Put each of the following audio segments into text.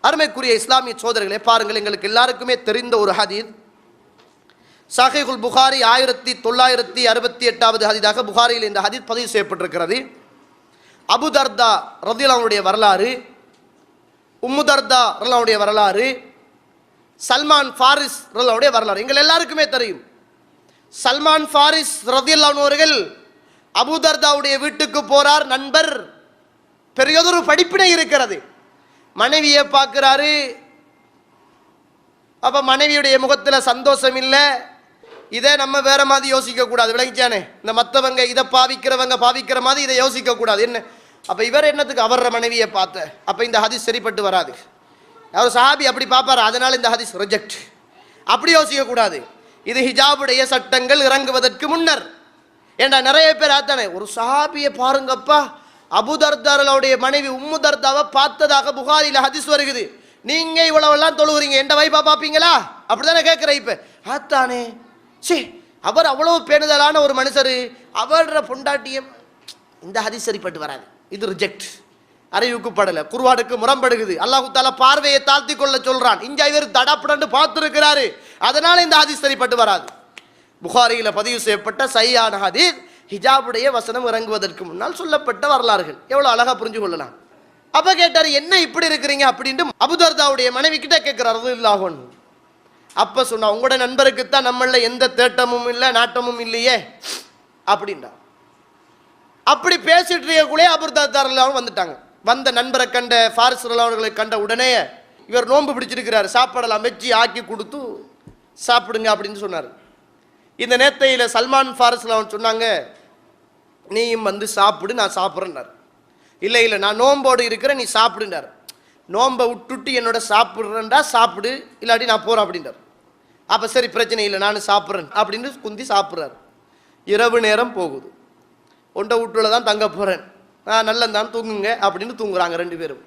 அருமைக்குரிய இஸ்லாமிய சோதரர்களே, பாருங்கள், எங்களுக்கு எல்லாருக்குமே தெரிந்த ஒரு ஹதீஸ், சஹீஹுல் புகாரி 1968வது ஹதீஸாக புகாரியில் இந்த ஹதீஸ் பதிவு செய்யப்பட்டிருக்கிறது. அபு தர்தா ரலியல்லாஹுடைய வரலாறு, உம்மு தர்தா ரலியல்லாஹுடைய வரலாறு, சல்மான் ஃபாரிஸ் ரலியல்லாஹுடைய வரலாறு எங்கள் எல்லாருக்குமே தெரியும். சல்மான் ஃபாரிஸ் ரலியல்லாஹு அவர்கள் அபு தர்தாவுடைய வீட்டுக்கு போறார். நண்பர், பெரியதொரு படிப்பினை இருக்கிறது. மனைவியை பார்க்கிறாரு. அப்ப மனைவியுடைய முகத்துல சந்தோஷம் இல்லை. இதை நம்ம வேற மாதிரி யோசிக்க கூடாது, விளங்கிச்சானே? இந்த மற்றவங்க இதை பாவிக்கிற மாதிரி இதை யோசிக்க கூடாது. என்ன அப்ப இவர் என்னத்துக்கு அவர மனைவியை பார்த்த? அப்ப இந்த ஹதீஸ் சரிப்பட்டு வராது. அவர் சஹாபி அப்படி பார்ப்பாரு, அதனால இந்த ஹதீஸ் ரிஜெக்ட். அப்படி யோசிக்க கூடாது. இது ஹிஜாபுடைய சட்டங்கள் இறங்குவதற்கு முன்னர். ஏண்டா நிறைய பேர் ஆத்தானே, ஒரு சஹாபியை பாருங்கப்பா, அபு தர்தாவுடைய மனைவி உம்மு தர்தாவை பார்த்ததாக புகாரில ஹதீஸ் வருகிறது. நீங்க இவ்வளவெல்லாம் தொழுகிறீங்க, எந்த வைப்பா பார்ப்பீங்களா? அப்படித்தானே கேட்கிற. இப்ப ஆத்தானே, சே, அவர் அவ்வளவு பேணுதலான ஒரு மனுஷரு, அவர பொண்டாட்டியம். இந்த ஹதீஸ் சரிப்பட்டு வராது, இது ரிஜெக்ட், அறிவுக்குப்படல, குர்ஆனுக்கு முரண்படுகிறது. அல்லாஹ் தஆலா பார்வையை தாழ்த்தி கொள்ள சொல்றான். இங்க இவர் தடப்படன்னு பார்த்திருக்கிறாரு, அதனால இந்த ஹதீஸ் சரிப்பட்டு வராது. புகாரியில பதிவு செய்யப்பட்ட சஹீஹான ஹதீஸ், ஹிஜாபுடைய வசனம் இறங்குவதற்கு முன்னால் சொல்லப்பட்ட வரலாறுகள். எவ்வளவு அழகா புரிஞ்சு கொள்ளலாம். அப்ப கேட்டாரு, என்ன இப்படி இருக்கிறீங்க அப்படின்ட்டு அபு தர்தாவுடைய மனைவி கிட்ட கேட்கிறார் ரலியல்லாஹு அன்ஹு. அப்ப சொன்னா, உங்களோட நண்பருக்குத்தான் நம்மள எந்த தேட்டமும் இல்லை, நாட்டமும் இல்லையே அப்படின்னா. அப்படி பேசிட்டு இருக்கக்குள்ளே அபு தர்தா ரலியல்லாஹு வந்துட்டாங்க. வந்த நண்பரை கண்ட, ஃபாரிஸ் அவர்களை கண்ட உடனே, இவர் நோன்பு பிடிச்சிருக்கிறார், சாப்பாடெல்லாம் மெச்சி ஆக்கி கொடுத்து சாப்பிடுங்க அப்படின்னு சொன்னார். இந்த நேரத்தையில் சல்மான் ஃபாரிஸ் சொன்னாங்க, நீயும் வந்து சாப்பிடு, நான் சாப்பிட்றேன்னார். இல்லை இல்லை, நான் நோம்போடு இருக்கிறேன், நீ சாப்பிடுனார். நோம்பை விட்டுட்டு என்னோட சாப்பிட்றேன்டா, சாப்பிடு, இல்லாட்டி நான் போகிறேன் அப்படின்றார். அப்போ சரி, பிரச்சனை இல்லை, நான் சாப்பிட்றேன் அப்படின்னு குந்தி சாப்பிட்றாரு. இரவு நேரம் போகுது. ஒன்றை வீட்டுல தான் தங்க போகிறேன், நல்லந்தான் தூங்குங்க அப்படின்னு தூங்குறாங்க ரெண்டு பேரும்.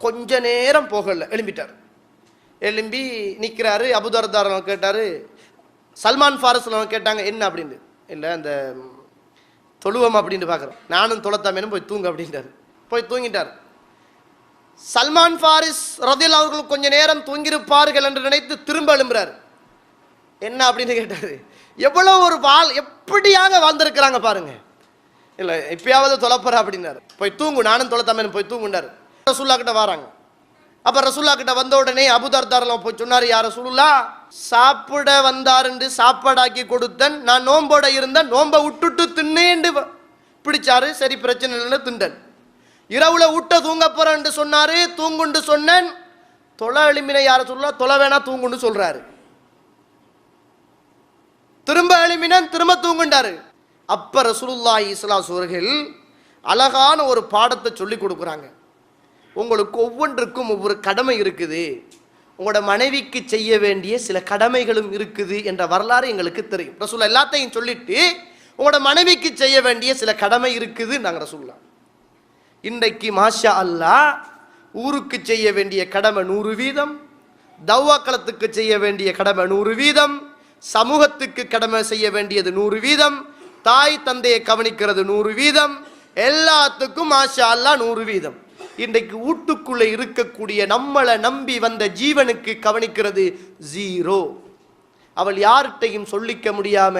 கொஞ்ச நேரம் போகல, எழும்பிட்டார். எழும்பி நிற்கிறாரு. அபு தர்தா கேட்டார், சல்மான் ஃபாரிஸ் கேட்டாங்க, என்ன அப்படின்னு. இல்லை, அந்த தொழுவம் அப்படின்னு பார்க்குறேன், நானும் தொலைத்தாமேனும் போய் தூங்க அப்படின்ட்டார். போய் தூங்கிட்டார். சல்மான் ஃபாரிஸ் ரலியல்லாஹு அவர்கள் கொஞ்ச நேரம் தூங்கியிருப்பார்கள் என்று நினைத்து திரும்ப எழும்புறாரு. என்ன அப்படின்னு கேட்டார். எவ்வளோ ஒரு எப்படியாக வாழ்ந்திருக்கிறாங்க பாருங்க. இல்லை, எப்பயாவது தொலைப்பற அப்படின்னாரு. போய் தூங்கு, நானும் தொலைத்தாமேனும் போய் தூங்குண்டார். ரசூலுல்லாஹ் கிட்ட வராங்க. அப்ப ரசூலுல்லாஹ் கிட்ட வந்த உடனே அபு தர்தா போய் சொன்னார், யா ரசூலுல்லாஹ், சாப்பிட வந்தாருண்டு சாப்பாடாக்கி கொடுத்தன், நான் நோம்போட இருந்தேன், நோம்பை விட்டுட்டு தின்னேண்டு பிடிச்சாரு. சரி, பிரச்சனை இல்லைன்னு திண்டன். இரவுல விட்ட தூங்க போறேன் சொன்னாரு, தூங்குண்டு சொன்னேன். தொலை எலும்பின யார சொல்லலாம், தொலை வேணா தூங்குன்னு சொல்றாரு. திரும்ப எலும்பினன், திரும்ப தூங்குண்டாரு. அப்ப ரசூலுல்லாஹி ஸல்லல்லாஹு அலைஹி வஸல்லம் அழகான ஒரு பாடத்தை சொல்லி கொடுக்குறாங்க. உங்களுக்கு ஒவ்வொன்றுக்கும் ஒவ்வொரு கடமை இருக்குது, உங்களோட மனைவிக்கு செய்ய வேண்டிய சில கடமைகளும் இருக்குது என்ற வரலாறு எங்களுக்கு தெரியும். ரசூலுல்லாஹ் எல்லாத்தையும் சொல்லிட்டு, உங்களோட மனைவிக்கு செய்ய வேண்டிய சில கடமை இருக்குது நாங்கள் ரசூலுல்லாஹ். இன்றைக்கு மாஷா அல்லாஹ், ஊருக்கு செய்ய வேண்டிய கடமை 100%, தவ்வாக்களத்துக்கு செய்ய வேண்டிய கடமை 100%, சமூகத்துக்கு கடமை செய்ய வேண்டியது 100%, தாய் தந்தையை கவனிக்கிறது 100%, எல்லாத்துக்கும் மாஷா அல்லாஹ் 100%. இன்றைக்கு வீட்டுக்குள்ளே இருக்கக்கூடிய நம்மளை நம்பி வந்த ஜீவனுக்கு கவனிக்கிறது 0. அவள் யார்கிட்டையும் சொல்லிக்க முடியாம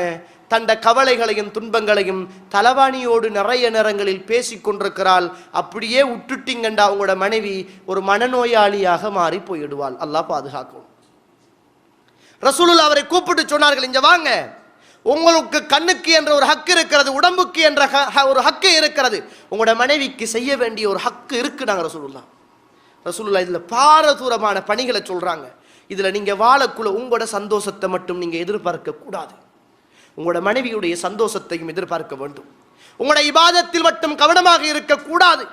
தண்ட கவலைகளையும் துன்பங்களையும் தலவாணியோடு நிறைய நேரங்களில் பேசிக்கொண்டிருக்கிறாள். அப்படியே விட்டுட்டீங்கண்டா உங்களோட மனைவி ஒரு மனநோயாளியாக மாறி போயிடுவாள். அல்லாஹ் பாதுகாக்கும். ரசூலுல்லாஹ் அவரை கூப்பிட்டு சொன்னார்கள், இங்க வாங்க, உங்களுக்கு கண்ணுக்கு என்ற ஒரு ஹக்கு இருக்கிறது, உடம்புக்கு என்ற ஒரு ஹக்கு இருக்கிறது, உங்களோட மனைவிக்கு செய்ய வேண்டிய ஒரு ஹக்கு இருக்கு. நாங்கள் ரசூலுல்லாஹ் இதுல பாரதூரமான பணிகளை சொல்றாங்க. இதுல நீங்க வாழக்குள்ள உங்களோட சந்தோஷத்தை மட்டும் நீங்க எதிர்பார்க்க கூடாது, உங்களோட மனைவியுடைய சந்தோஷத்தையும் எதிர்பார்க்க வேண்டும். உங்களோட இபாதத்தில் மட்டும் கவனமாக இருக்க கூடாது,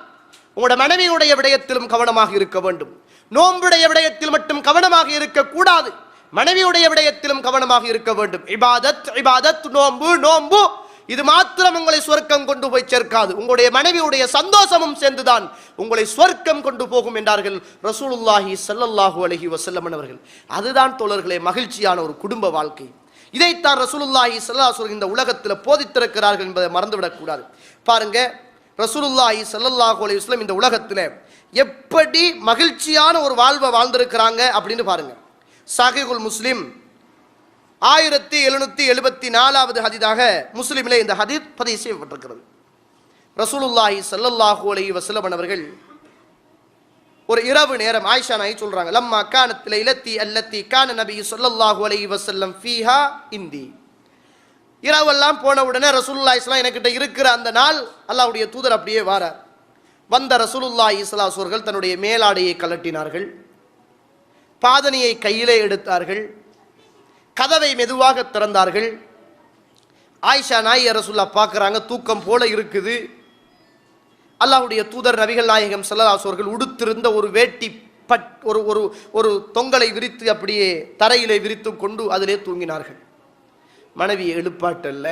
உங்களோட மனைவியுடைய விடயத்திலும் கவனமாக இருக்க வேண்டும். நோன்புடைய விடயத்தில் மட்டும் கவனமாக இருக்க கூடாது, மனைவியுடைய விடயத்திலும் கவனமாக இருக்க வேண்டும். இபாதத் இபாதத், நோன்பு நோன்பு, இது மாத்திரம் உங்களை சொர்க்கம் கொண்டு போய் சேர்க்காது, உங்களுடைய மனைவியுடைய சந்தோஷமும் சேர்ந்துதான் உங்களை சொர்க்கம் கொண்டு போகும் என்றார்கள் ரசூலுல்லாஹி ஸல்லல்லாஹு அலைஹி வஸல்லம் அவர்கள். அதுதான் தோழர்களே மகிழ்ச்சியான ஒரு குடும்ப வாழ்க்கை. இதைத்தான் ரசூலுல்லாஹி ஸல்லல்லாஹு அலைஹி வஸல்லம் இந்த உலகத்தில் போதித்திருக்கிறார்கள் என்பதை மறந்துவிடக் கூடாது. பாருங்க, ரசூலுல்லாஹி ஸல்லல்லாஹு அலைஹி வஸல்லம் இந்த உலகத்தில் எப்படி மகிழ்ச்சியான ஒரு வாழ்வை வாழ்ந்திருக்கிறாங்க அப்படின்னு பாருங்க. சஹீஹுல் முஸ்லிம் 1774வது ஹதீஸாக முஸ்லிமிலே இந்த ஹதீஸ் பதிவு செய்யப்பட்டிருக்கிறது. ரசூலுல்லாஹி ஸல்லல்லாஹு அலைஹி வஸல்லம் அவர்கள் ஒரு இரவு நேரம் ஆயிஷா நாயகி சொல்றாங்க, லம்மா கானத் லைலத்தி அல்லத்தி கான நபி ஸல்லல்லாஹு அலைஹி வஸல்லம் ஃபீஹா இந்தி. இரவெல்லாம் போன உடனே ரசூலுல்லாஹி ஸல்லல்லாஹு என்கிட்ட இருக்கிற அந்த நாள் அல்லாஹ்வுடைய தூதர் அப்படியே வாரார். வந்த ரசூலுல்லாஹி ஸல்லல்லாஹு அவர்கள் தன்னுடைய மேலாடையை கலட்டினார்கள், பாதணியை கையிலே எடுத்தார்கள், கதவை மெதுவாக திறந்தார்கள். ஆயிஷா நாயகி ரசூலுல்லாஹ் பார்க்குறாங்க, தூக்கம் போல இருக்குது. அல்லாஹ்வுடைய தூதர் நபிகள் நாயகம் ஸல்லல்லாஹு அலைஹி அவர்கள் உடுத்திருந்த ஒரு வேட்டி ஒரு ஒரு ஒரு தொங்கலை விரித்து அப்படியே தரையிலே விரித்து கொண்டு அதிலே தூங்கினார்கள். மனைவியை எழுப்பாட்டல்ல,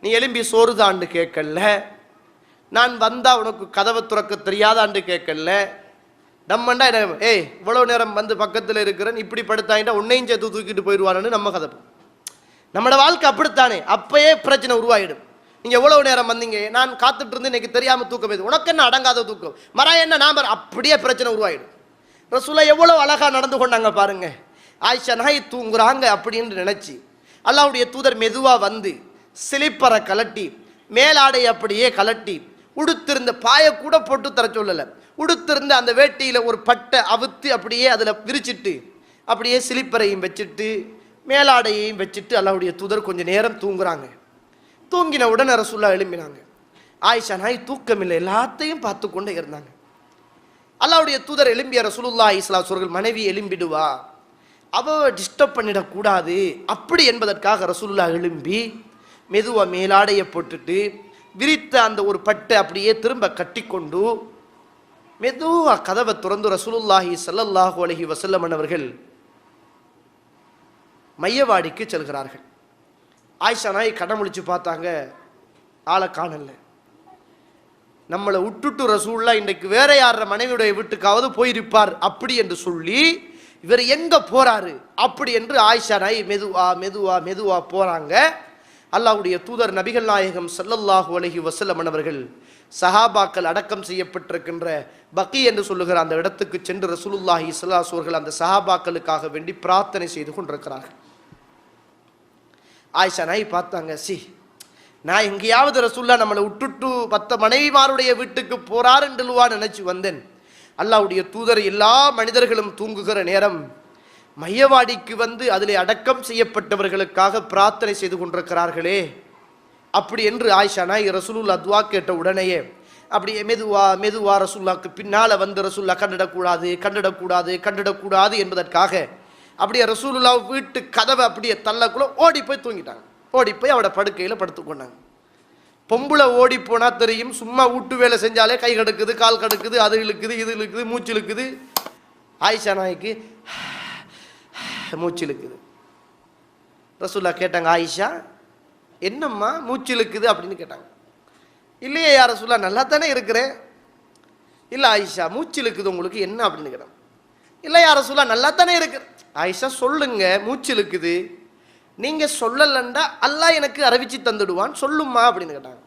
நீ எலும்பி சோறுதாண்டு கேட்கல, நான் வந்தா உனக்கு கதவை துறக்க தெரியாதாண்டு கேட்கல, நம்மண்டா இவ்வளோ நேரம் வந்து பக்கத்தில் இருக்கிறேன் இப்படி படுத்தாயிட்டா உன்னையும் சேர்த்து தூக்கிட்டு போயிடுவான்னு நம்ம கதை. நம்மளோட வாழ்க்கை அப்படித்தானே, அப்பயே பிரச்சனை உருவாயிடும். நீங்கள் எவ்வளோ நேரம் வந்தீங்க, நான் காத்துட்டு இருந்து இன்னைக்கு தெரியாமல் தூக்கம் எது, உனக்கு என்ன அடங்காத தூக்கம், மரா என்ன நாம, அப்படியே பிரச்சனை உருவாயிடும். ரசூலுல்லாஹ் எவ்வளோ அழகாக நடந்து கொண்டாங்க பாருங்க. ஆயிஷா நாயகி தூங்குறாங்க அப்படின்னு நினைச்சு அல்லாஹ்வுடைய தூதர் மெதுவாக வந்து ஸ்லிப்பரை கலட்டி மேலாடை அப்படியே கலட்டி உடுத்திருந்த பாயை கூட போட்டு தர சொல்லலை, உடுத்திருந்த அந்த வேட்டியில் ஒரு பட்டை அவுத்து அப்படியே அதில் விரிச்சிட்டு அப்படியே ஸ்லிப்பரையும் வச்சுட்டு மேலாடையையும் வச்சுட்டு அல்லாஹ்வுடைய தூதர் கொஞ்சம் நேரம் தூங்குறாங்க. தூங்கின உடனே ரசூலுல்லாஹ் எழும்பினாங்க. ஆயிஷா நாயகி தூக்கமில்லை, எல்லாத்தையும் பார்த்து கொண்டே இருந்தாங்க. அல்லாஹ்வுடைய தூதர் எழும்பிய ரசூலுல்லாஹி ஸல்லல்லாஹு அலைஹி வஸல்லம் மனைவி எழும்பிடுவா, அவ டிஸ்டர்ப் பண்ணிடக்கூடாது அப்படி என்பதற்காக ரசூலுல்லாஹ் எழும்பி மெதுவாக மேலாடையை போட்டுட்டு விரித்த அந்த ஒரு பட்டை அப்படியே திரும்ப கட்டி கொண்டு மெதுவாக கதவை திறந்து ரசூலுல்லாஹி ஸல்லல்லாஹு அலைஹி வஸல்லம் அவர்கள் மையவாடிக்கு செல்கிறார்கள். ஆயிஷா நாயகி கடமுழிச்சு பார்த்தாங்க, ஆளை காணல. நம்மளை விட்டுட்டு ரசூலுல்லாஹ் இன்றைக்கு வேற யார மனைவியுடைய வீட்டுக்காவது போயிருப்பார் அப்படி என்று சொல்லி இவர் எங்க போறாரு அப்படி என்று ஆயிஷா நாயகி மெதுவா மெதுவா மெதுவா போறாங்க. அல்லாஹ்வுடைய தூதர் நபிகள் நாயகம் ஸல்லல்லாஹு அலைஹி வஸல்லம் அவர்கள் சஹாபாக்கள் அடக்கம் செய்யப்பட்டிருக்கின்ற பக்கி என்று சொல்லுகிற அந்த இடத்துக்கு சென்று ரசூலுல்லாஹி ஸல்லல்லாஹு அலைஹி வஸல்லம் அந்த சஹாபாக்களுக்காக வேண்டி பிரார்த்தனை செய்து கொண்டிருக்கிறார்கள். ஆயிஷா நாயகி பார்த்தாங்க, நான் எங்கேயாவது ரசூலுல்லாஹ் நம்மளை விட்டுட்டு 10 மனைவிமாருடைய வீட்டுக்கு போறார் என்றுவான்னு நினைச்சு வந்தேன். அல்லாஹ்வுடைய தூதர் எல்லா மனிதர்களும் தூங்குகிற நேரம் மையவாடிக்கு வந்து அதிலே அடக்கம் செய்யப்பட்டவர்களுக்காக பிரார்த்தனை செய்து கொண்டிருக்கிறார்களே அப்படி என்று ஆயிஷா நாயகி ரசூலுல்லாஹ் துஆ கேட்ட உடனேயே அப்படியே மெதுவா மெதுவா ரசூலுல்லாஹ்க்கு பின்னால் வந்து ரசூலுல்லாஹ் கண்டிடக்கூடாது என்பதற்காக அப்படியே ரசூலுல்லாஹ் வீட்டு கதவை அப்படியே தள்ளக்குள்ள ஓடி போய் தூங்கிட்டாங்க. ஓடி போய் அவட படுக்கையில் படுத்துக்கொண்டாங்க. பொம்பளை ஓடி போனால் தெரியும், சும்மா வீட்டு வேலை செஞ்சாலே கை கடுக்குது, கால் கடுக்குது, அது இழுக்குது, இது இழுக்குது, மூச்சு இழுக்குது. ஆயிஷா நாயகிக்கு மூச்சு இழுக்குது. ரசூலுல்லாஹ் கேட்டாங்க, ஆயிஷா என்னம்மா மூச்சு இழுக்குது அப்படின்னு கேட்டாங்க. இல்லையே யார் ரசூலுல்லாஹ், நல்லா தானே இருக்கிறேன். இல்லை ஆயிஷா மூச்சு இழுக்குது உங்களுக்கு என்ன அப்படின்னு கேட்டாங்க. இல்லை யார் ரசூலுல்லாஹ் நல்லா தானே இருக்கிறேன். ஆயிஷா சொல்லுங்க மூச்சு இழுக்குது, நீங்க சொல்லலண்டா அல்லாஹ் எனக்கு அறிவிச்சு தந்துடுவான், சொல்லுமா அப்படின்னு கேட்டாங்க.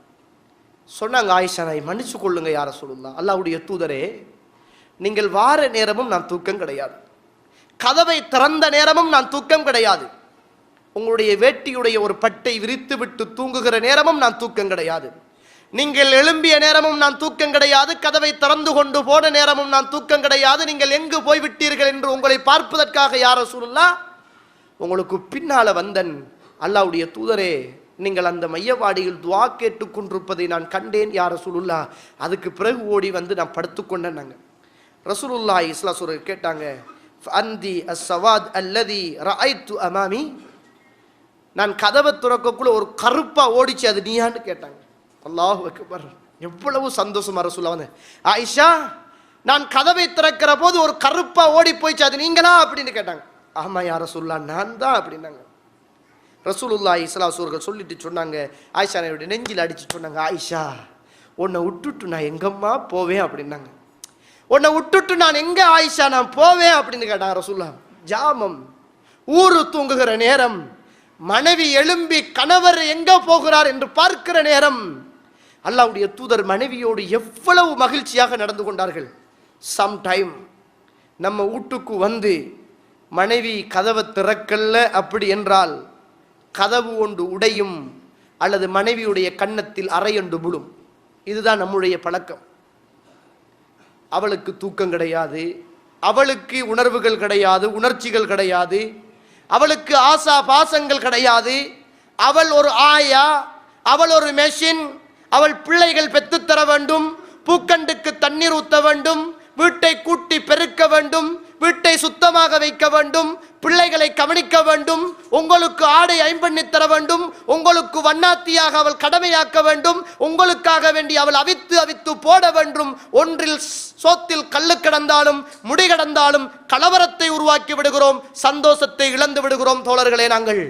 சொன்னாங்க, ஆயிஷா நாயகி மன்னிச்சு கொள்ளுங்க யார் ரசூலுல்லாஹ், அல்லாஹ்வுடைய தூதரே நீங்கள் வார நேரமும் நான் தூக்கம் கிடையாது, கதவை திறந்த நேரமும் நான் தூக்கம் கிடையாது, உங்களுடைய வேட்டியுடைய ஒரு பட்டை விரித்து விட்டு தூங்குகிற நேரமும் நான் தூக்கம் கிடையாது, நீங்கள் எழும்பிய நேரமும் நான் தூக்கம் கிடையாது, கதவை திறந்து கொண்டு போன நேரமும் நான் தூக்கம் கிடையாது, நீங்கள் எங்கு போய்விட்டீர்கள் என்று உங்களை பார்ப்பதற்காக யார் ரசூலுல்லாஹ் உங்களுக்கு பின்னால வந்தன். அல்லாஹ்வுடைய தூதரே நீங்கள் அந்த மையவாடியில் துஆ கேட்டுக் கொண்டிருப்பதை நான் கண்டேன் யார் ரசூலுல்லாஹ், அதுக்கு பிறகு ஓடி வந்து நான் படுத்துக்கொண்டேன். நாங்கள் ரசூலுல்லாஹி ஸல்லல்லாஹு அலைஹி வஸல்லம் கேட்டாங்க, ஃபஅந்தி அஸ்ஸவாத் அல்லதி ரஅய்து அமாமி, நான் கதவை துறக்கக்குள்ள ஒரு கருப்பா ஓடிச்சு அது நீயான்னு கேட்டாங்க. அல்லாஹு அக்பர், எவ்வளவு சந்தோஷமா ரசூலுல்லாஹ் வந்து, ஆயிஷா நான் கதவை திறக்கிற போது ஒரு கருப்பா ஓடி போயிச்சு அது நீங்களா அப்படின்னு கேட்டாங்க. ஆமா யார் ரசூலுல்லாஹ் நான் தான் அப்படின்னாங்க. ரசூலுல்லாஹி ஸல்லல்லாஹு அலைஹி வஸல்லம் சொல்லிட்டு சொன்னாங்க, ஆயிஷா நாயுடைய நெஞ்சில் அடிச்சு சொன்னாங்க, ஆயிஷா உன்னை விட்டுட்டு நான் எங்கம்மா போவேன் அப்படின்னாங்க. உன்னை விட்டுட்டு நான் எங்க ஆயிஷா நான் போவேன் அப்படின்னு கேட்டாங்க ரசூலுல்லாஹ். ஜாமம் ஊரு தூங்குகிற நேரம், மனைவி எழும்பி கணவர் எங்க போகிறார் என்று பார்க்கிற நேரம், அல்லாஹ்வுடைய தூதர் மனைவியோடு எவ்வளவு மகிழ்ச்சியாக நடந்து கொண்டார்கள். சம்டைம் நம்ம வீட்டுக்கு வந்து மனைவி கதவை திறக்கல்ல அப்படி என்றால் கதவு ஒன்று உடையும் அல்லது மனைவியுடைய கன்னத்தில் அறையொன்று விழும். இதுதான் நம்முடைய பழக்கம். அவளுக்கு தூக்கம் கிடையாது, அவளுக்கு உணர்வுகள் கிடையாது, உணர்ச்சிகள் கிடையாது, அவளுக்கு ஆசா பாசங்கள் கிடையாது. அவள் ஒரு ஆயா, அவள் ஒரு மெஷின். அவள் பிள்ளைகள் பெற்றுத்தர வேண்டும், பூக்கண்டுக்கு தண்ணீர் ஊற்ற வேண்டும், வீட்டை கூட்டி பெருக்க வேண்டும், வீட்டை சுத்தமாக வைக்க வேண்டும், பிள்ளைகளை கவனிக்க வேண்டும், உங்களுக்கு ஆடை ஐம்பண்ணி தர வேண்டும், உங்களுக்கு வண்ணாத்தியாக அவள் கடமையாக்க வேண்டும், உங்களுக்காக வேண்டி அவள் அவித்து அவித்து போட வேண்டும். ஒன்றில் சோத்தில் கல்லு கிடந்தாலும் முடி கிடந்தாலும் கலவரத்தை உருவாக்கி விடுகிறோம், சந்தோஷத்தை இழந்து விடுகிறோம். தோழர்களே, நாங்கள்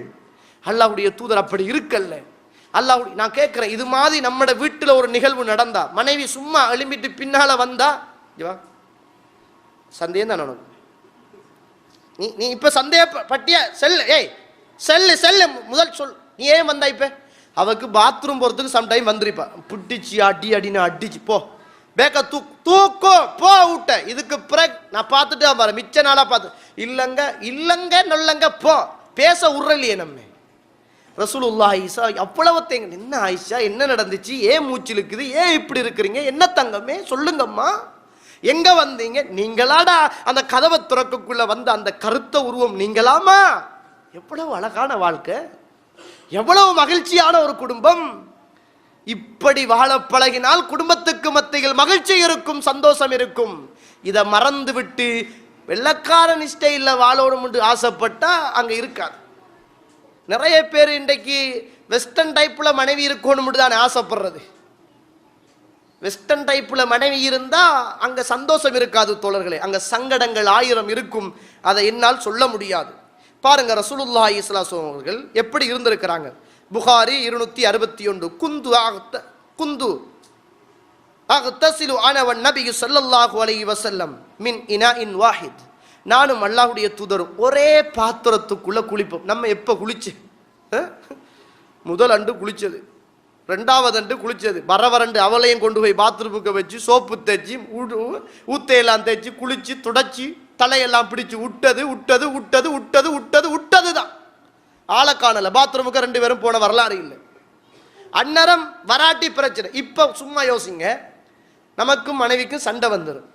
அல்லாஹ்வுடைய தூதர் அப்படி இருக்கல்ல. அல்லாஹ், நான் கேட்கிறேன், இது மாதிரி நம்மட வீட்டில் ஒரு நிகழ்வு நடந்தா மனைவி சும்மா எழும்பிட்டு பின்னால வந்தா சந்தேகம் தான் உனக்கு. நீ இப்ப சந்தேகப்பட்டிய செல்லு, செல்லு செல்லு முதல் சொல். நீ ஏன் வந்தா? இப்ப அவக்கு பாத்ரூம் போறதுக்கு சம்டைம் வந்துருப்பா, புட்டிச்சு அடி அடின்னு அடிச்சு போ பேக்க தூக்கோ போ விட்ட. இதுக்கு பிறகு நான் பார்த்துட்டு பாரு, மிச்ச நாளா பார்த்து இல்லங்க இல்லங்க நொல்லங்க போ பேச உருளையே நம்ம. ரசூலுல்லாஹி ஈசா அவ்வளவு தேங்க, என்ன ஆயிஷா என்ன நடந்துச்சு, ஏன் மூச்சு இருக்குது, ஏன் இப்படி இருக்கிறீங்க, என்ன தங்கமே சொல்லுங்கம்மா, எங்க வந்தீங்க? நீங்களாடா அந்த கதவை துறக்குள்ள வந்த அந்த கருத்த உருவம் நீங்களாமா? எவ்வளவு அழகான வாழ்க்கை, எவ்வளவு மகிழ்ச்சியான ஒரு குடும்பம். இப்படி வாழ பழகினால் குடும்பத்துக்கு மத்தியில் மகிழ்ச்சி இருக்கும், சந்தோஷம் இருக்கும். இதை மறந்து விட்டு வெள்ளக்காரன் ஸ்டைல்ல வாழணும் என்று ஆசைப்பட்டா அங்க இருக்காது. நிறைய பேர் இன்றைக்கு வெஸ்டர்ன் டைப்ல மனைவி இருக்கணும் தான் ஆசைப்படுறது. வெஸ்டர்ன் டைப்ல மனைவி இருந்தா அங்க சந்தோஷம் இருக்காது தோழர்களே, அங்க சங்கடங்கள் 1000 இருக்கும். அதை என்னால் சொல்ல முடியாது. பாருங்க ரசூலுல்லாஹி ஸல்லல்லாஹு அலைஹி அவர்கள் எப்படி இருந்திருக்கிறாங்க. புகாரி 261 குந்து அக்தஸிலு அன வன் நபி ஸல்லல்லாஹு அலைஹி வஸல்லம் மின் இனாஇன் வாஹித். நானும் அல்லாஹ்வுடைய தூதரும் ஒரே பாத்திரத்துக்குள்ள குளிப்போம். நம்ம எப்ப குளிச்சு? முதல் அண்டு குளிச்சது, ரெண்டாவது அண்டு குளிச்சது, வரவரண்டு அவளையும் கொண்டு போய் பாத்ரூமுக்கு வச்சு சோப்பு தேய்ச்சி ஊத்தையெல்லாம் தேய்ச்சி குளிச்சு துடைச்சி தலையெல்லாம் பிடிச்சு விட்டது விட்டது விட்டது விட்டது விட்டது விட்டது தான். ஆளை காணல, பாத்ரூமுக்கு 2 பேரும் போன வரலாறு இல்லை. அந்நரம் வராட்டி பிரச்சனை. இப்ப சும்மா யோசிங்க, நமக்கும் மனைவிக்கும் சண்டை வந்துடும்.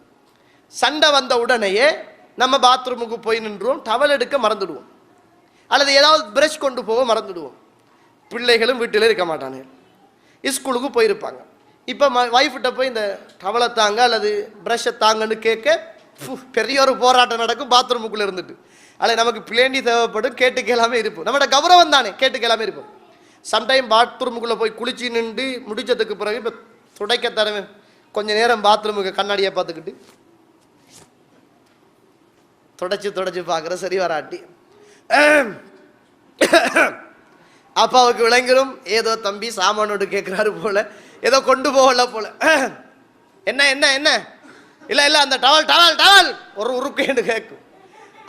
சண்டை வந்த உடனேயே நம்ம பாத்ரூமுக்கு போய் நின்றுவோம், டவல் எடுக்க மறந்துடுவோம், அல்லது ஏதாவது பிரஷ் கொண்டு போக மறந்துடுவோம். பிள்ளைகளும் வீட்டில் இருக்க மாட்டானுங்க, ஸ்கூலுக்கு போயிருப்பாங்க. இப்போ வைஃப்கிட்ட போய் இந்த டவலை தாங்க அல்லது ப்ரஷ்ஷை தாங்கன்னு கேட்க பெரிய ஒரு போராட்டம் நடக்கும் பாத்ரூமுக்குள்ளே இருந்துட்டு. அல்லது நமக்கு பிளேண்டி தேவைப்படும், கேட்டு கேளாமே இருப்போம். நம்மளோட கௌரவம் தானே, கேட்டு கேளாமே இருப்போம். சம்டைம் பாத்ரூமுக்குள்ளே போய் குளிச்சு நின்று முடிச்சதுக்கு பிறகு இப்போ துடைக்க தரவேன், கொஞ்சம் நேரம் பாத்ரூமுக்கு கண்ணாடியை பார்த்துக்கிட்டு தொடச்சி பார்க்குற சரி வராட்டி அப்பாவுக்கு விளங்கிடும், ஏதோ தம்பி சாமானோடு கேட்குறாரு போல, ஏதோ கொண்டு போகல போல. என்ன என்ன என்ன இல்லை இல்லை அந்த டவல் டவல் டவல் ஒரு உருக்கேன்னு கேட்கும்.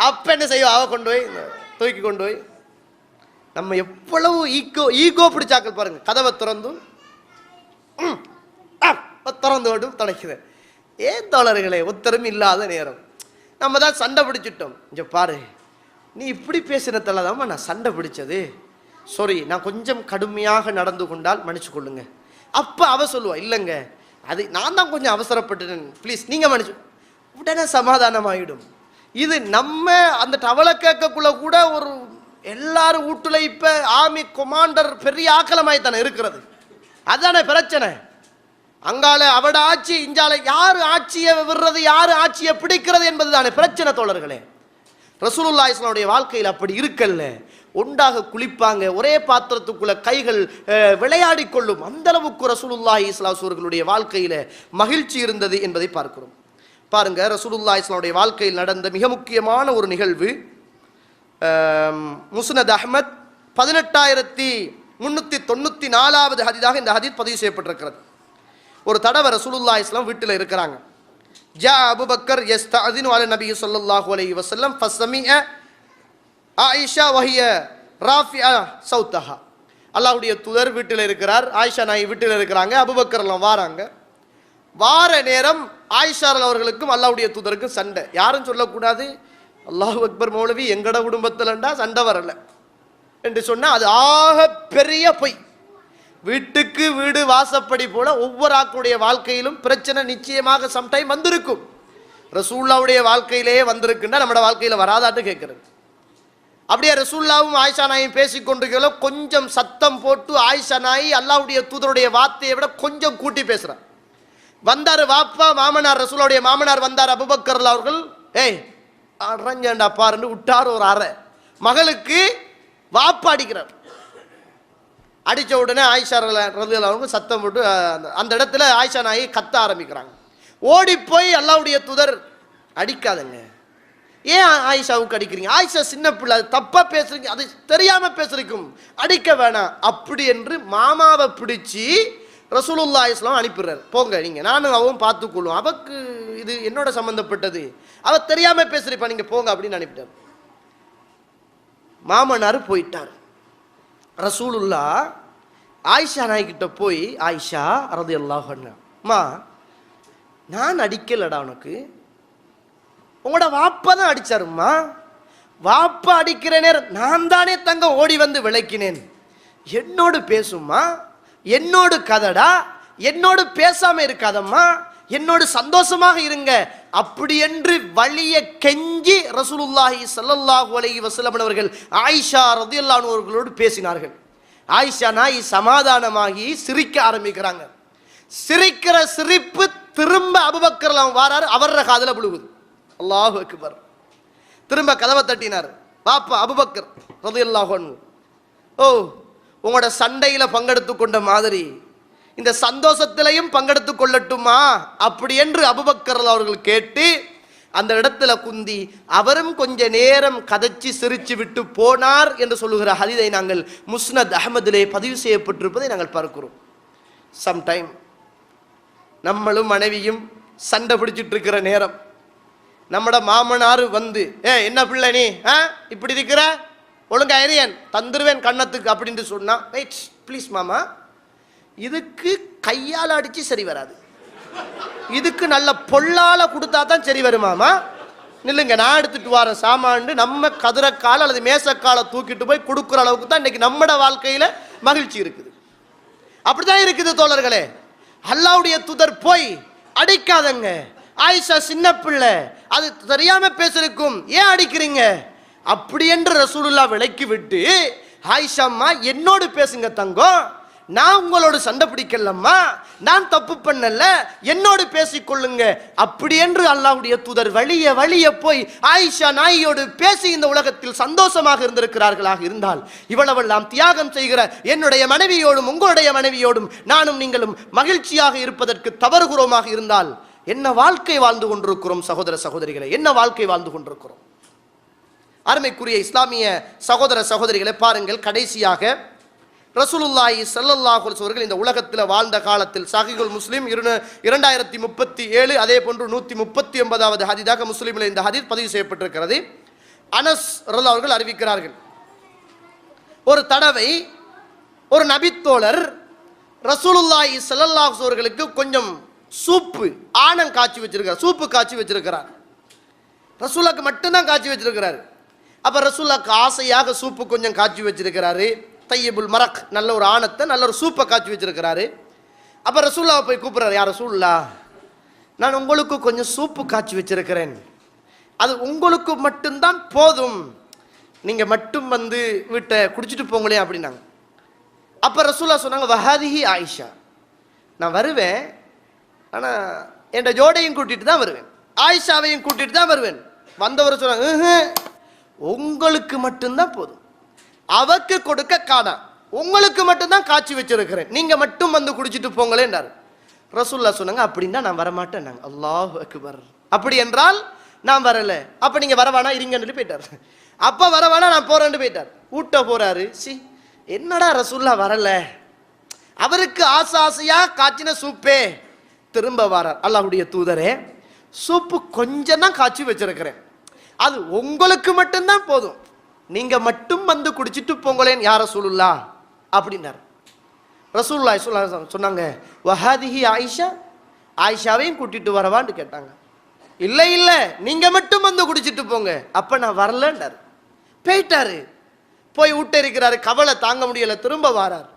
அப்போ என்ன செய்வோம், அவ கொண்டு போய் தூக்கி கொண்டு போய் நம்ம எவ்வளவு ஈகோ பிடிச்சாக்கள் பாருங்க. கதவை திறந்து விடும் தொலைக்குது. ஏன் தோழர்களே, உத்தரவு இல்லாத நேரம் நம்ம தான் சண்டை பிடிச்சிட்டோம். இங்கே பாரு, நீ இப்படி பேசினதால தான் நான் சண்டை பிடிச்சது, சாரி, நான் கொஞ்சம் கடுமையாக நடந்து கொண்டால் மன்னிச்சு கொள்ளுங்க. அப்போ அவ சொல்லுவா, இல்லைங்க அது நான் தான் கொஞ்சம் அவசரப்பட்டுட்டேன், ப்ளீஸ் நீங்கள் மன்னிச்சு. உடனே சமாதானம் ஆகிடும். இது நம்ம அந்த டவலை கேட்கக்குள்ள கூட ஒரு எல்லாரும் வீட்டுல இப்ப ஆர்மி கொமாண்டர் பெரிய ஆக்கலமாய்த்தானே இருக்கிறது. அதுதானே பிரச்சனை. அங்கால அவட ஆட்சி, இஞ்சால யாரு ஆட்சியை விடுறது, யாரு ஆட்சியை பிடிக்கிறது என்பது தானே பிரச்சனை தோழர்களே. ரசூலுல்லாஹி ஸல்லல்லாஹு அலைஹி வஸல்லம் வாழ்க்கையில் அப்படி இருக்கல்ல. ஒன்றாக குளிப்பாங்க, ஒரே பாத்திரத்துக்குள்ள கைகள் விளையாடி கொள்ளும். அந்த அளவுக்கு ரசூலுல்லாஹி ஸல்லல்லாஹு அலைஹி வஸல்லம் அவர்களுடைய வாழ்க்கையில மகிழ்ச்சி இருந்தது என்பதை பார்க்கிறோம். பாருங்க, ரசூலுல்லாஹி ஸல்லல்லாஹு அலைஹி வஸல்லம் வாழ்க்கையில் நடந்த மிக முக்கியமான ஒரு நிகழ்வு. முஸ்னத் அஹ்மத் 18394வது ஹதீஸாக இந்த ஹதீஸ் பதிவு செய்யப்பட்டிருக்கிறது. ஒரு தடவை ரசூலுல்லாஹி ஸல்லல்லாஹு அலைஹி வஸல்லம் வீட்டில் இருக்கிறாங்க. ஜா அபூபக்கர் யஸ்தஅதினு அலா நபி ஸல்லல்லாஹு அலைஹி வஸல்லம் ஃபஸமிஅ ஆயிஷா வஹிய ராஃபிஅ சௌதஹா. அல்லாஹ்வுடைய தூதர் வீட்டில் இருக்கிறார், ஆயிஷா நாயகி வீட்டில் இருக்கிறாங்க, அபூபக்கர்லாம் வாராங்க. வார நேரம் ஆயிஷா அவர்களுக்கும் அல்லாஹ்வுடைய தூதருக்கும் சண்டை. யாரும் சொல்லக்கூடாது அல்லாஹ் அக்பர் மௌலவி எங்கட குடும்பத்திலண்டா சண்டை வரல என்று சொன்னா அது ஆக பெரிய பொய். வீட்டுக்கு வீடு வாசப்படி போல ஒவ்வொரு ஆக்களுடைய வாழ்க்கையிலும் பிரச்சனை நிச்சயமாக சம்டைம் வந்திருக்கும். ரசூலுல்லாவுடைய வாழ்க்கையிலேயே வந்திருக்குன்னா நம்மட வாழ்க்கையில வராதாட்டு கேட்கிறது. அப்படியே ரசூலுல்லாவும் ஆயிஷா நாயும் பேசிக்கொண்டிருக்கல கொஞ்சம் சத்தம் போட்டு ஆயிஷா நாயி அல்லாஹ்வுடைய தூதருடைய வார்த்தையை விட கொஞ்சம் கூட்டி பேசுறான். வந்தாரு வாப்பா மாமனார், ரசூலுடைய மாமனார் வந்தார் அபூபக்கர் அவர்கள். ஏய் அரஞ்சண்டா பாருன்னு விட்டார் ஒரு அறை. மகளுக்கு வாப்பா அடிக்கிறார். அடித்த உடனே ஆயிஷா ரலியல்லாஹு சத்தம் போட்டு அந்த இடத்துல ஆயிஷா நாயி கத்த ஆரம்பிக்கிறாங்க. ஓடி போய் அல்லாஹ்வுடைய தூதர் அடிக்காதங்க, ஏன் ஆயிஷாவுக்கு அடிக்கிறீங்க, ஆயிஷா சின்ன பிள்ளை, தப்பா பேசுறீங்க, அது தெரியாம பேசுறீக்கும், அடிக்க வேணாம் அப்படி என்று மாமாவை பிடிச்சி ரசூலுல்லாஹி ஸல்லல்லாஹு அலைஹி வஸல்லம் அனுப்பிடுறாரு. போங்க நீங்க, நானும் அவவும் பார்த்துக்கொள்ளும், அவக்கு இது என்னோட சம்பந்தப்பட்டது, அவ தெரியாம பேசுறப்ப நீங்க போங்க அப்படின்னு அனுப்பிட்டார். மாமனார் போயிட்டார். ரசூலுல்லாஹ் ஆயிஷா நாய்கிட்ட போய், ஆயிஷா ரலியல்லாஹு அன்ஹா, அம்மா நான் அடிக்கலடா, உனக்கு உங்களோட வாப்பா தான் அடிச்சாருமா, வாப்பா அடிக்கிற நேரம் நான் தானே தங்க ஓடி வந்து விளக்கினேன், என்னோடு பேசும்மா, என்னோடு கதடா, என்னோடு பேசாம இருக்காதம்மா, என்னோடு சந்தோஷமாக இருங்க அப்படி என்று வலிய கெஞ்சி ரசூலுல்லாஹி ஸல்லல்லாஹு அலைஹி வஸல்லம் அவர்கள் ஆயிஷா ரலியல்லாஹு அன்ஹா அவர்களோடு பேசினார்கள். ஆயிஷா நாய் சமாதானமாகி சிரிக்க ஆரம்பிக்கிறாங்க. சிரிக்கிற சிரிப்பு திரும்ப அபூபக்கர் வாராரு, அவர காதுல விழுகுது. அல்லாஹு அக்பர். திரும்ப கதவை தட்டினார். பாப்பா அபூபக்கர் ரலியல்லாஹு அன்ஹு, ஓ உங்களோட சண்டையில பங்கெடுத்து கொண்ட மாதிரி இந்த சந்தோஷத்திலையும் பங்கெடுத்து கொள்ளட்டுமா அப்படி என்று அபூபக்கர் அவர்கள் கேட்டு அந்த இடத்துல குந்தி அவரும் கொஞ்ச நேரம் கதைச்சி சிரிச்சு விட்டு போனார் என்று சொல்லுகிற ஹதீஸை நாங்கள் முஸ்னத் அஹ்மதிலே பதிவு செய்யப்பட்டிருப்பதை நாங்கள் பார்க்கிறோம். சம்டைம் நம்மளும் மனைவியும் சண்டை பிடிச்சிட்டு இருக்கிற நேரம் நம்மட மாமனார் வந்து, என்ன பிள்ளை நீ இப்படி இருக்கிற, ஒழுங்கா எரியன் தந்துருவேன் கண்ணத்துக்கு அப்படின்னு சொன்னா, வெயிட் ப்ளீஸ் மாமா, இதுக்கு கையால் அடிச்சு சரி வராது, இதுக்கு நல்ல பொல்லால கொடுத்தா தான் சரி வருமாமா, நில்லுங்க நான் எடுத்துட்டு வரேன் சாமான், நம்ம கதிரக்கால அல்லது மேசக்கால தூக்கிட்டு போய் கொடுக்குற அளவுக்கு தான் இன்னைக்கு நம்மட வாழ்க்கையில மகிழ்ச்சி இருக்குது. அப்படிதான் இருக்குது தோழர்களே. அல்லாஹ்வுடைய தூதர் போய் அடிக்காதங்க, ஆயிஷா சின்ன பிள்ளை, அது தெரியாம பேசிருக்கும், ஏன் அடிக்கிறீங்க அப்படி என்று ரசூலுல்லாஹ் விலக்கி விட்டு, ஆயிஷாம்மா என்னோடு பேசுங்க தங்கம், நான் உங்களோடு சண்டை பிடிக்கலம்மா, நான் தப்பு பண்ணல, என்னோடு பேசிக்கொள்ளுங்க அப்படி என்று அல்லாஹ்வுடைய தூதர் வழிய போய் ஆயிஷா நாயோடு பேசி இந்த உலகத்தில் சந்தோஷமாக இருந்திருக்கிறார்களாக இருந்தால், இவ்வளவெல்லாம் தியாகம் செய்கிற என்னுடைய மனைவியோடும் உங்களுடைய மனைவியோடும் நானும் நீங்களும் மகிழ்ச்சியாக இருப்பதற்கு தவறுகிறோமாக இருந்தால் என்ன வாழ்க்கை வாழ்ந்து கொண்டிருக்கிறோம் சகோதர சகோதரிகளை, என்ன வாழ்க்கை வாழ்ந்து கொண்டிருக்கிறோம். அருமைக்குரிய இஸ்லாமிய சகோதர சகோதரிகளை பாருங்கள், கடைசியாக ரசூலுல்லாஹி ஸல்லல்லாஹு அலைஹி வஸல்லம் இந்த உலகத்தில் வாழ்ந்த காலத்தில் சஹீஹுல் முஸ்லிம் 2037 அதே போன்று 139வது ஹதீஸாக முஸ்லிமில் இந்த ஹதீஸ் பதிவு செய்யப்பட்டிருக்கிறது. அனஸ் ரலியல்லாஹு அவர்கள் அறிவிக்கிறார்கள், ஒரு தடவை ஒரு நபித்தோழர் ரசூலுல்லாஹி ஸல்லல்லாஹு அலைஹி அவர்களுக்கு கொஞ்சம் சூப்பு ஆனம் காய்ச்சி வச்சிருக்கிறார், சூப்பு காய்ச்சி வச்சிருக்கிறார், ரசூலுக்கு மட்டும்தான் காய்ச்சி வச்சிருக்கிறார். அப்ப ரசூலுக்கு ஆசையாக சூப்பு கொஞ்சம் காய்ச்சி வச்சிருக்கிறாரு, தையபுல் மரக் நல்ல ஒரு ஆணத்தை நல்ல ஒரு சூப்பை காய்ச்சி வச்சிருக்கிறாரு. அப்ப ரசூலுல்லாஹ் போய் கூப்பிடுறாரு, யார் ரசூலுல்லாஹ், நான் உங்களுக்கு கொஞ்சம் சூப்பு காய்ச்சி வச்சிருக்கிறேன், அது உங்களுக்கு மட்டும்தான் போதும், நீங்க மட்டும் வந்து வீட்டை குடிச்சிட்டு போங்களே அப்படின்னாங்க. அப்ப ரசூலுல்லாஹ் சொன்னாங்க, வஹாதிஹி ஆயிஷா, நான் வருவேன், ஆனா என் ஜோடையும் கூட்டிட்டு தான் வருவேன், ஆயிஷாவையும் கூட்டிட்டு தான் வருவேன். வந்தவர் சொன்னாங்க, உங்களுக்கு மட்டும்தான் போதும், அவக்கு கொடுக்க காணா, உங்களுக்கு மட்டும்தான் காய்ச்சி வச்சிருக்கிறேன், நீங்க மட்டும் வந்து குடிச்சிட்டு போங்களேன்றார். ரசூலுல்லாஹ் சொன்னாங்க, அப்படின்னா நான் வரமாட்டேன். அல்லாஹு அக்பர். அப்படி என்றால் நான் வரல, அப்ப நீங்க வரவானா இருங்கன்னு போயிட்டார். அப்ப வரவானா நான் போறேன்னு போயிட்டார். ஊட்ட போறாரு, சி என்னடா ரசூலுல்லாஹ் வரல, அவருக்கு ஆசையா காய்ச்சின சூப்பே. திரும்ப வரார், அல்லாஹ்வுடைய தூதரே சூப்பு கொஞ்சம் தான் காய்ச்சி வச்சிருக்கிறேன், அது உங்களுக்கு மட்டும்தான் போதும், நீங்க மட்டும் வந்து குடிச்சிட்டு போங்களேன் யா ரசூலுல்லாஹ் அப்படின்னார். ரசூலுல்லாஹி ஸல்லல்லாஹு அலைஹி வஸல்லம் சொன்னாங்க, வஹாதிஹி ஆயிஷா, ஆயிஷாவையும் கூட்டிட்டு வரவான்னு கேட்டாங்க. இல்லை இல்லை, நீங்க மட்டும் வந்து குடிச்சிட்டு போங்க. அப்ப நான் வரலன்னாரு. போயிட்டாரு. போய் விட்டு இருக்கிறாரு. கவலை தாங்க முடியல. திரும்ப வாரார்.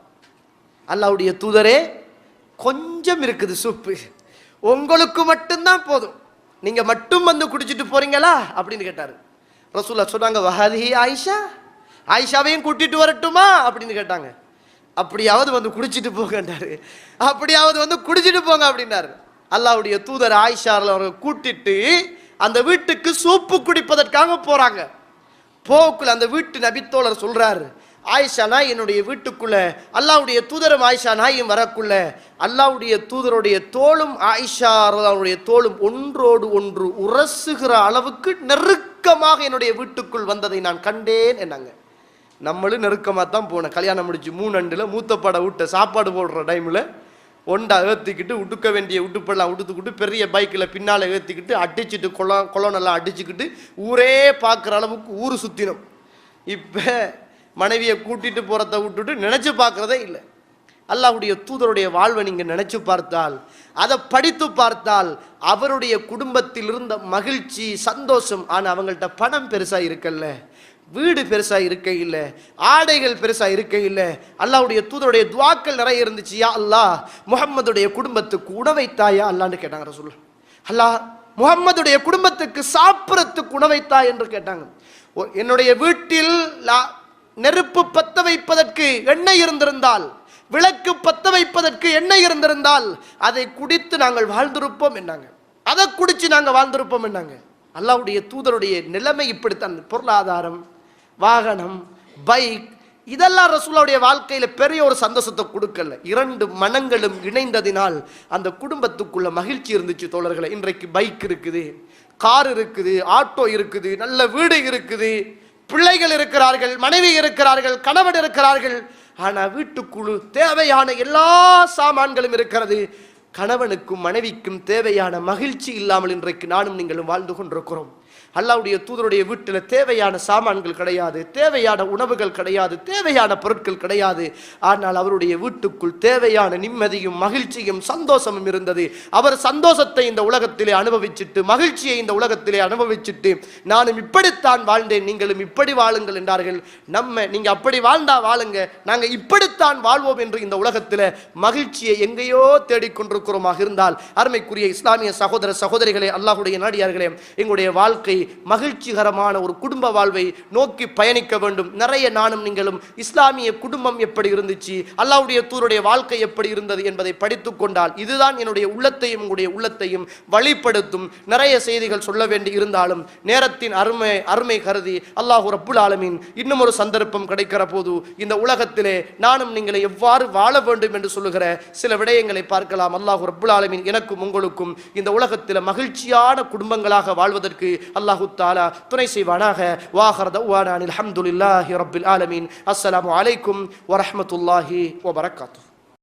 அல்லாஹ்வுடைய தூதரே, கொஞ்சம் இருக்குது சூப்பு, உங்களுக்கு மட்டும்தான் போதும், நீங்க மட்டும் வந்து குடிச்சிட்டு போறீங்களா அப்படின்னு கேட்டாரு. ரசூலுல்லாஹ் சொன்னாங்க, வஹாதிஹி ஆயிஷா, ஆயிஷாவையும் கூட்டிட்டு வரட்டுமா அப்படின்னு கேட்டாங்க. அப்படியாவது வந்து குடிச்சிட்டு போங்கன்றாரு. அப்படியாவது வந்து குடிச்சிட்டு போங்க அப்படின்னாரு. அல்லாஹ்வுடைய தூதர் ஆயிஷா அவர்கள் கூட்டிட்டு அந்த வீட்டுக்கு சூப்பு குடிப்பதற்காக போறாங்க. போக்குள்ள அந்த வீட்டு நபித்தோழர் சொல்றாரு, ஆயிஷா நாய் என்னுடைய வீட்டுக்குள்ள அல்லாஹ்வுடைய தூதரும் ஆயிஷா நாயும் வரக்குள்ள அல்லாஹ்வுடைய தூதருடைய தோளும் ஆயிஷா அவருடைய தோளும் ஒன்றோடு ஒன்று உரசுகிற அளவுக்கு நெருக்கமாக என்னுடைய வீட்டுக்குள் வந்ததை நான் கண்டேன் என்னாங்க. நம்மளும் நெருக்கமாக தான் போனேன். கல்யாணம் முடிச்சு 3 ஆண்டுல மூத்த பட விட்ட சாப்பாடு போடுற டைமில் ஒண்டா ஏற்றிக்கிட்டு உடுக்க வேண்டிய உடுப்பெல்லாம் உடுத்துக்கிட்டு பெரிய பைக்கில் பின்னால் ஏற்றிக்கிட்டு அடிச்சுட்டு கொலோனெல்லாம் அடிச்சுக்கிட்டு ஊரே பார்க்குற அளவுக்கு ஊர் சுற்றினோம். இப்போ மனைவியை கூட்டிட்டு போகிறத விட்டுட்டு நினச்சி பார்க்குறதே இல்லை. அல்லாஹ்வுடைய தூதருடைய வாழ்வை நீங்கள் நினச்சி பார்த்தால், அதை படித்து பார்த்தால் அவருடைய குடும்பத்தில் இருந்த மகிழ்ச்சி சந்தோஷம். ஆனால் அவங்கள்ட்ட பணம் பெருசாக இருக்கல்ல, வீடு பெருசா இருக்க இல்லை, ஆடைகள் பெருசா இருக்க இல்லை. அல்லாஹ்வுடைய தூதருடைய துஆக்கள் நிறைய இருந்துச்சு. யா அல்லாஹ், முஹம்மதுடைய குடும்பத்துக்கு உணவைத்தாயா அல்லான்னு கேட்டாங்க ரசூலுல்லாஹ். அல்லாஹ், முஹம்மதுடைய குடும்பத்துக்கு சாப்பிடறதுக்கு உணவைத்தா என்று கேட்டாங்க. என்னுடைய வீட்டில் நெருப்பு பத்த வைப்பதற்கு எண்ணெய் இருந்திருந்தால், விளக்கு பத்த வைப்பதற்கு எண்ணெய் இருந்திருந்தால் அதை குடித்து நாங்கள் வாழ்ந்திருப்போம் என்னாங்க. அதை குடிச்சு நாங்கள் வாழ்ந்திருப்போம் என்னாங்க. அல்லாஹ்வுடைய தூதருடைய நிலைமை இப்படித்தான். பொருளாதாரம், வாகனம், பைக், இதெல்லாம் ரசூலுல்லாஹ்வுடைய வாழ்க்கையில பெரிய ஒரு சந்தோஷத்தை கொடுக்கல. 2 மனங்களும் இணைந்ததினால் அந்த குடும்பத்துக்குள்ள மகிழ்ச்சி இருந்துச்சு தோழர்களே. இன்றைக்கு பைக் இருக்குது, கார் இருக்குது, ஆட்டோ இருக்குது, நல்ல வீடு இருக்குது, பிள்ளைகள் இருக்கிறார்கள், மனைவி இருக்கிறார்கள், கணவன் இருக்கிறார்கள். ஆனா வீட்டுக்குழு தேவையான எல்லா சாமான்களும் இருக்கிறது. கணவனுக்கும் மனைவிக்கும் தேவையான மகிழ்ச்சி இல்லாமல் இன்றைக்கு நானும் நீங்களும் வாழ்ந்து கொண்டிருக்கிறோம். அல்லாஹ்வுடைய தூதருடைய வீட்டில் தேவையான சாமான்கள் கிடையாது, தேவையான உணவுகள் கிடையாது, தேவையான பொருட்கள் கிடையாது. ஆனால் அவருடைய வீட்டுக்குள் தேவையான நிம்மதியும் மகிழ்ச்சியும் சந்தோஷமும் இருந்தது. அவர் சந்தோஷத்தை இந்த உலகத்திலே அனுபவிச்சுட்டு, மகிழ்ச்சியை இந்த உலகத்திலே அனுபவிச்சுட்டு, நானும் இப்படித்தான் வாழ்ந்தேன், நீங்களும் இப்படி வாழுங்கள் என்றார்கள். நீங்க அப்படி வாழ்ந்தா வாழுங்க, நாங்க இப்படித்தான் வாழ்வோம் என்று இந்த உலகத்தில் மகிழ்ச்சியை எங்கேயோ தேடிக்கொண்டிருக்கிறோமாக இருந்தால், அருமைக்குரிய இஸ்லாமிய சகோதர சகோதரிகளே, அல்லாஹ்வுடைய நாடியார்களே, எங்களுடைய வாழ்க்கை மகிழ்ச்சிகரமான ஒரு குடும்ப வாழ்வை நோக்கி பயணிக்க வேண்டும். நிறைய நானும் நீங்களும் இஸ்லாமிய குடும்பம் எப்படி இருந்துச்சு, அல்லாஹ்வுடைய தூதருடைய வாழ்க்கை எப்படி இருந்தது என்பதை படித்துக் கொண்டால் இதுதான் என்னுடைய உள்ளத்தையும் உங்களுடைய உள்ளத்தையும் வழிப்படுத்தும். நிறைய செய்திகள் சொல்ல வேண்டி இருந்தாலும் நேரத்தின் அருமை கருதி அல்லாஹ் ரப்புல் ஆலமீன் இன்னும் ஒரு சந்தர்ப்பம் கிடைக்கிற போது இந்த உலகத்திலே நானும் நீங்களை எவ்வாறு வாழ வேண்டும் என்று சொல்லுகிற சில விடயங்களை பார்க்கலாம். அல்லாஹ் ரப்புல் ஆலமீன் எனக்கும் உங்களுக்கும் இந்த உலகத்தில் மகிழ்ச்சியான குடும்பங்களாக வாழ்வதற்கு அல்லாஹ் தஆலா துணை செய்வானாக. வாஹர் தஅவானா அல்ஹம்துலில்லாஹி ரப்பில் ஆலமீன். அஸ்ஸலாமு அலைக்கும் வரஹ்மத்துல்லாஹி வபரகாத்துஹு.